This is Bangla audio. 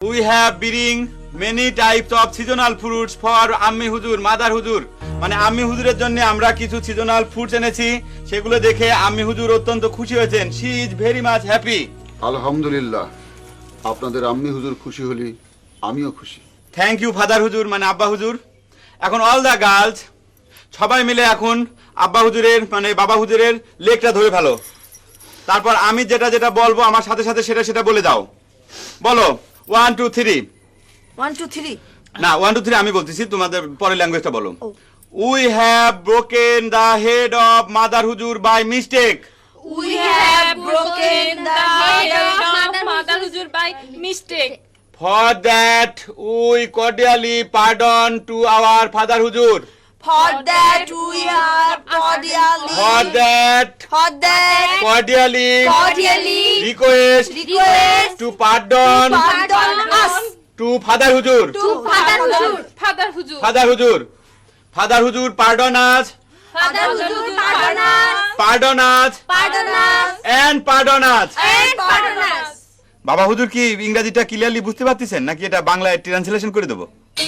We have bring many types of seasonal fruits for আম্মি হুজুর, মাদার হুজুর। মানে আম্মি হুজুরের জন্য আমরা কিছু সিজনাল ফ্রুটস এনেছি, সেগুলো দেখে আম্মি হুজুর অত্যন্ত খুশি হয়েছেন। She is very much happy. আলহামদুলিল্লাহ, আপনাদের আম্মি হুজুর খুশি হলি আমিও খুশি। থ্যাংক ইউ ফাদার হুজুর, মানে আব্বা হুজুর। এখন অল দ্য গার্লস সবাই মিলে এখন আব্বা হুজুরের মানে বাবা হুজুরের লেগটা ধরে ফেলো। তারপর আমি যেটা যেটা বলবো আমার সাথে সাথে সেটা সেটা বলে দাও। বলো 1 2 3। 1 2 3 না 1 2 3 আমি বলতেছি, তোমাদের পরের ল্যাঙ্গুয়েজটা বলো। We have broken the head of mother হুজুর by mistake. We have broken the head of Mother Huzur by mistake. For that we cordially pardon to our father হুজুর। For that we are cordially cordially request to pardon us to father হুজুর। Father Huzur. Father হুজুর pardon us, Father Huzur pardon us and pardon us। বাবা হুজুর কি ইংরেজিটা ক্লিয়ারলি বুঝতে পারতেছেন নাকি এটা বাংলায় ট্রান্সলেশন করে দেবো?